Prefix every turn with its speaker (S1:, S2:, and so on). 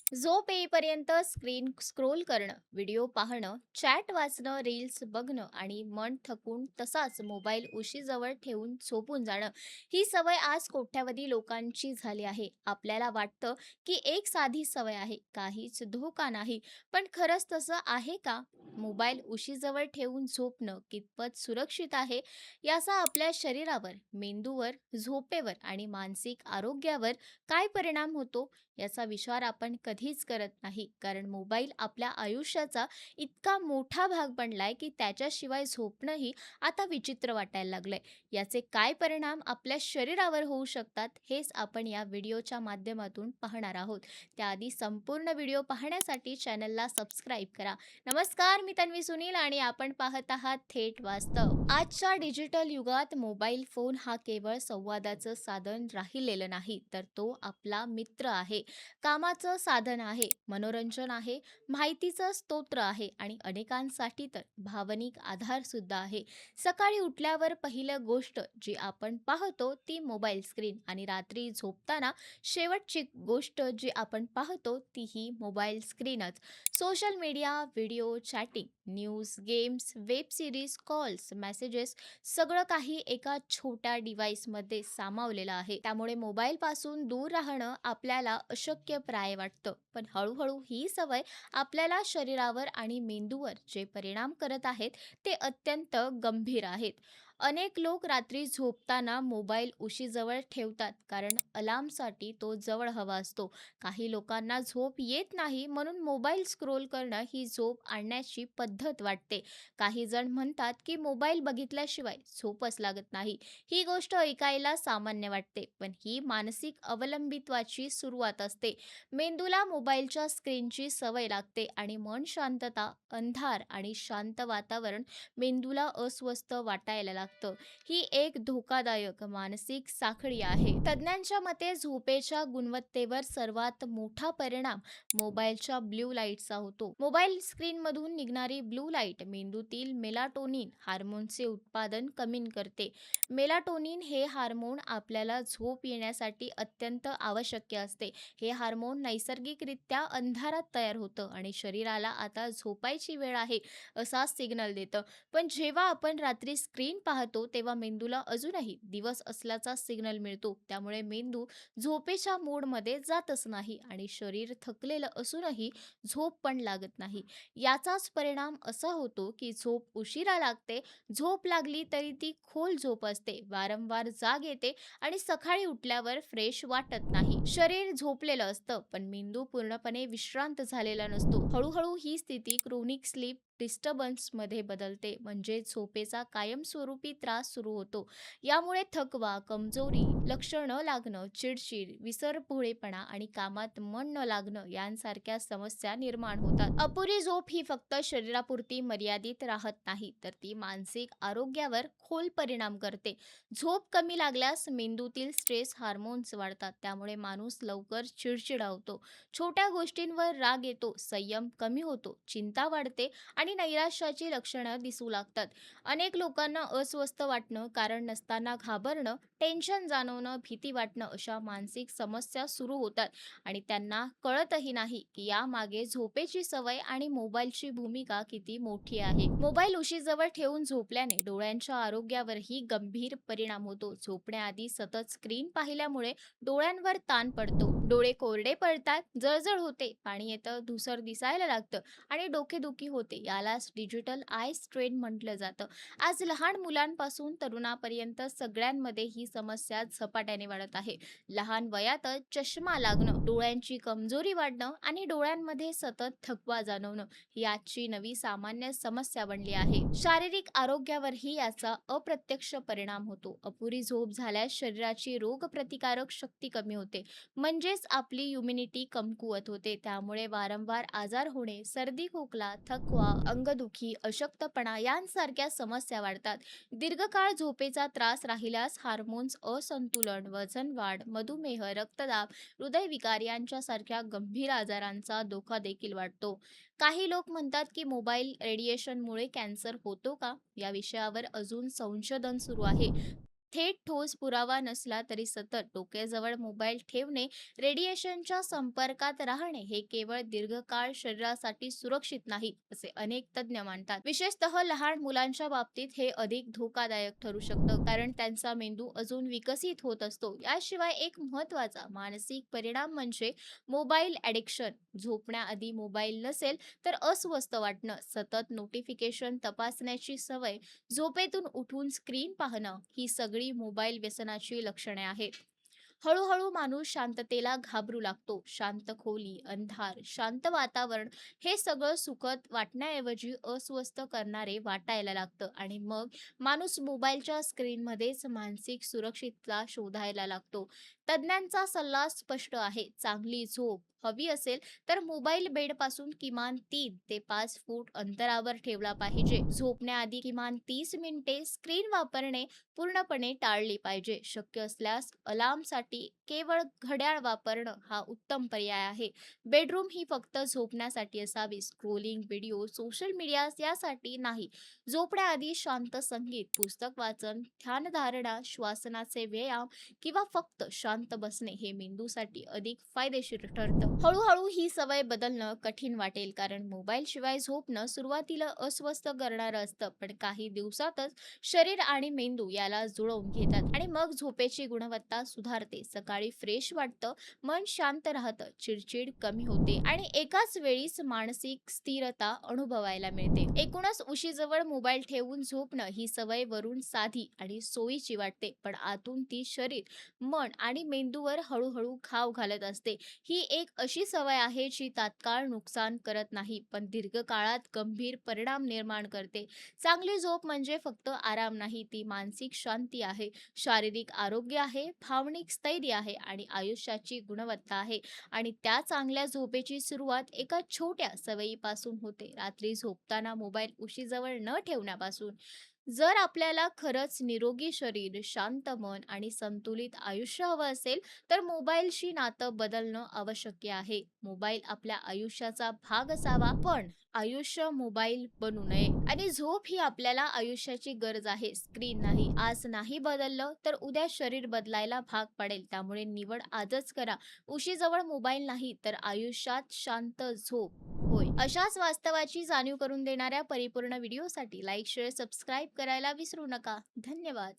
S1: झोप येईपर्यंत screen scroll करणं, व्हिडिओ पाहणं, चॅट वाचणं, रील्स बघणं आणि मन थकून तसाच मोबाईल उशीजवळ ठेवून झोपून जाणं, ही सवय आज कोट्यावधी लोकांची झाली आहे. आपल्याला वाटतं की एक साधी सवय आहे, काहीच धोका नाही. पण खरंच तसं आहे का? मोबाईल उशीजवळ ठेवून झोपणं कितपत सुरक्षित आहे, याचा आपल्या शरीरावर, मेंदूवर, झोपेवर आणि मानसिक आरोग्यावर काय परिणाम होतो, याचा विचार आपण कधीच करत नाही. कारण मोबाईल आपल्या आयुष्याचा इतका मोठा भाग बनलाय की त्याच्याशिवाय झोपणंही आता विचित्र वाटायला लागलंय. याचे काय परिणाम आपल्या शरीरावर होऊ शकतात, हेच आपण या व्हिडिओच्या माध्यमातून पाहणार आहोत. त्याआधी संपूर्ण व्हिडिओ पाहण्यासाठी चॅनलला सबस्क्राईब करा. नमस्कार, मी तन्वी सुनील आणि आपण पाहत आहात थेट वास्तव. आजच्या डिजिटल युगात मोबाईल फोन हा केवळ संवादाचं साधन राहिलेलं नाही, तर तो आपला मित्र आहे, कामाचं साधन आहे, मनोरंजन आहे, माहितीचं स्तोत्र आहे आणि अनेकांसाठी तर भावनिक आधार सुद्धा आहे. सकाळी उठल्यावर पहिलं गोष्ट जी आपण पाहतो ती मोबाईल स्क्रीन आणि रात्री झोपताना शेवटची गोष्ट जी आपण पाहतो ती ही मोबाईल स्क्रीनच. Social media, video, chatting, news, games, web series, calls, messages, सगळं काही एका छोट्या डिव्हाइसमध्ये सामावलेलं आहे. त्यामुळे मोबाईलपासून दूर राहणं आपल्याला अशक्यप्राय वाटतं. पण हळूहळू ही सवय आपल्याला शरीरावर आणि मेंदूवर जे परिणाम करत आहेत ते अत्यंत गंभीर आहेत. अनेक लोक रात्री झोपताना मोबाईल उशीजवळ ठेवतात कारण अलार्मसाठी तो जवळ हवा असतो. काही लोकांना झोप येत नाही म्हणून मोबाईल स्क्रोल करणं ही झोप आणण्याची पद्धत वाटते. काही जण म्हणतात की मोबाईल बघितल्याशिवाय झोपच लागत नाही. ही गोष्ट ऐकायला सामान्य वाटते, पण ही मानसिक अवलंबित्वाची सुरुवात असते. मेंदूला मोबाईलच्या स्क्रीनची सवय लागते आणि मन शांतता, अंधार आणि शांत वातावरण मेंदूला अस्वस्थ वाटायला लागतं. ही एक धोकादायक मानसिक साखळी आहे. तज्ज्ञांच्या मते झोपेच्या गुणवत्तेवर सर्वात मोठा परिणाम मोबाईलच्या ब्लू लाईटचा होतो. मोबाईल स्क्रीनमधून निघणारी ब्लू लाईट मेंदूतील मेलाटोनिन हार्मोनचे उत्पादन कमी करते. मेलाटोनिन हे हार्मोन आपल्याला झोप येण्यासाठी अत्यंत आवश्यक असते. हे हार्मोन नैसर्गिकरित्या अंधारात तयार होतं आणि शरीराला आता झोपायची वेळ आहे असा सिग्नल देतं. पण जेव्हा आपण रात्री स्क्रीन पाहतो तेव्हा मेंदूला अजूनही दिवस असल्याचा सिग्नल मिळतो. त्यामुळे मेंदू झोपेच्या मूडमध्ये जातच नाही आणि शरीर थकलेलं असूनही झोप पण लागत नाही. याचाच परिणाम असा होतो की झोप उशिरा लागते, झोप लागली तरी ती खोल झोप असते, वारंवार जाग येते आणि सकाळी उठल्यावर फ्रेश वाटत नाही. शरीर झोपलेलं असतं पण मेंदू पूर्णपणे विश्रांत झालेला नसतो. हळूहळू ही स्थिती क्रोनिक स्लीप डिस्टर्बन्स मध्ये बदलते, म्हणजे झोपेचा कायमस्वरूपी त्रास सुरू होतो. यामुळे थकवा, कमजोरी, लक्ष न लागणं, चिडचिड, विसरभोळेपणा आणि कामात मन न लागणं यांसारख्या समस्या निर्माण होतात. अपुरी झोप ही फक्त शरीरापुरती मर्यादित राहत नाही, तर ती मानसिक आरोग्यावर खोल परिणाम करते. झोप कमी लागल्यास मेंदूतील स्ट्रेस हार्मोन्स वाढतात, त्यामुळे माणूस लवकर चिडचिडा होतो, छोट्या गोष्टींवर राग येतो, संयम कमी होतो, चिंता वाढते आणि नैराश्याची लक्षणं दिसू लागतात. अनेक लोकांना अस्वस्थ वाटणं, कारण नसताना घाबरणं, टेन्शन जाणवणं, भीती वाटणं अशा मानसिक समस्या सुरू होतात आणि त्यांना कळतही नाही की यामागे झोपेची सवय आणि मोबाईलची भूमिका किती मोठी आहे. मोबाईल उशीजवळ ठेवून झोपल्याने डोळ्यांच्या आरोग्यावरही गंभीर परिणाम होतो. झोपण्याआधी सतत स्क्रीन पाहिल्यामुळे डोळ्यांवर ताण पडतो, डोळे कोरडे पडतात, जळजळ होते, पाणी येतं, धुसर दिसायला लागतं आणि डोकेदुखी होते. यालाच डिजिटल आय स्ट्रेन म्हटलं जातं. आज लहान मुलांपासून तरुणापर्यंत सगळ्यांमध्ये ही समस्या झपाट्याने वाढत आहे. लहान वयातच चष्मा लागणं, डोळ्यांची कमजोरी वाढणं आणि डोळ्यांमध्ये सतत थकवा जाणवणं ही आजची नवी सामान्य समस्या बनली आहे. शारीरिक आरोग्यावरही याचा अप्रत्यक्ष परिणाम होतो. अपुरी झोप झाल्यास शरीराची रोगप्रतिकारक शक्ती कमी होते, म्हणजेच आपली इम्युनिटी कमकुवत होते. त्यामुळे वारंवार आजार होणे, सर्दी, खोकला, थकवा, अंगदुखी, अशक्तपणा यांसारख्या समस्या वाढतात. दीर्घकाळ झोपेचा त्रास राहिल्यास हार्मोन्स असंतुलन, वजन वाढ, मधुमेह, रक्तदाब, हृदयविकार यांच्यासारख्या गंभीर आजारांचा धोका देखील वाढतो. काही लोक म्हणतात की मोबाईल रेडिएशनमुळे कॅन्सर होतो का? या विषयावर अजून संशोधन सुरू आहे. थेट ठोस पुरावा नसला तरी सतत डोक्याजवळ मोबाईल ठेवणे, रेडिएशनच्या संपर्कात राहणे हे केवळ दीर्घकाळ शरीरासाठी सुरक्षित नाही, असे अनेक तज्ज्ञ मानतात. विशेषतः लहान मुलांच्या बाबतीत हे अधिक धोकादायक ठरू शकतं, कारण त्यांचा मेंदू अजून विकसित होत असतो. याशिवाय एक महत्त्वाचा मानसिक परिणाम म्हणजे मोबाईल ॲडिक्शन. झोपण्याआधी मोबाईल नसेल तर अस्वस्थ वाटणं, सतत नोटिफिकेशन तपासण्याची सवय, झोपेतून उठून स्क्रीन पाहणं ही सगळी मोबाईल व्यसनाची लक्षणे आहेत. हळूहळू माणूस शांततेला घाबरू लागतो. शांत खोली, अंधार, शांत वातावरण हे सगळं सुखद वाटण्याऐवजी अस्वस्थ करणारे वाटायला लागतं आणि मग माणूस मोबाईलच्या स्क्रीनमध्येच मानसिक सुरक्षितता शोधायला लागतो. तज्ज्ञांचा सल्ला स्पष्ट आहे. चांगली झोप हवी असेल तर मोबाईल बेडपासून किमान 3 ते 5 फूट अंतरावर ठेवला पाहिजे. झोपण्याआधी किमान 30 मिनिटे स्क्रीन वापरणे पूर्णपणे टाळली पाहिजे. शक्य असल्यास अलार्मसाठी केवळ घड्याळ वापरणं हा उत्तम पर्याय आहे. बेडरूम ही फक्त झोपण्यासाठी असावी. स्क्रोलिंग, व्हिडिओ, सोशल मीडिया यासाठी नाही. झोपण्याआधी शांत संगीत, पुस्तक वाचन, ध्यानधारणा, श्वासनाचे व्यायाम किंवा फक्त शांत बसणे हे मेंदूसाठी अधिक फायदेशीर ठरतं. हळूहळू ही सवय बदलणं कठीण वाटेल, कारण मोबाईल शिवाय झोपणं सुरुवातीला अस्वस्थ करणारं असतं, पण काही दिवसातच शरीर आणि मेंदू याला जुळवून घेतात आणि मग झोपेची गुणवत्ता सुधारते. सकाळी फ्रेश वाटतं, मन शांत राहतं, चिडचिड कमी होते आणि एकाच वेळीच मानसिक स्थिरता अनुभवायला मिळते. एकूणच उशीजवळ मोबाईल ठेवून झोपणं ही सवय वरून साधी आणि सोयीची वाटते, पण आतून ती शरीर, मन आणि मेंदूवर हळूहळू घाव घालत असते. ही एक अशी सवय आहे जी तात्काळ नुकसान करत नाही, पण दीर्घकाळात गंभीर परिणाम निर्माण करते. चांगली झोप म्हणजे फक्त आराम नाही, ती मानसिक शांती आहे, शारीरिक आरोग्य आहे, भावनिक स्थैर्य आहे आणि आयुष्याची गुणवत्ता आहे. आणि त्या चांगल्या झोपेची सुरुवात एका छोट्या सवयीपासून होते. रात्री झोपताना मोबाईल उशीजवळ न ठेवण्यापासून. जर आपल्याला खरंच निरोगी शरीर, शांत मन आणि संतुलित आयुष्य हवं असेल, तर मोबाईलशी नातं बदलणं आवश्यक आहे. मोबाईल आपल्या आयुष्याचा भाग असावा, पण आयुष्य मोबाईल बनू नये. आणि झोप ही आपल्याला आयुष्याची गरज आहे, स्क्रीन नाही. आज नाही बदललं तर उद्या शरीर बदलायला भाग पडेल. त्यामुळे निवड आजच करा. उशीजवळ मोबाईल नाही, तर आयुष्यात शांत झोप. होय. अशाच वास्तवाची जाणीव करून देणाऱ्या परिपूर्ण व्हिडिओसाठी लाईक, शेअर, सबस्क्राईब करायला विसरू नका. धन्यवाद.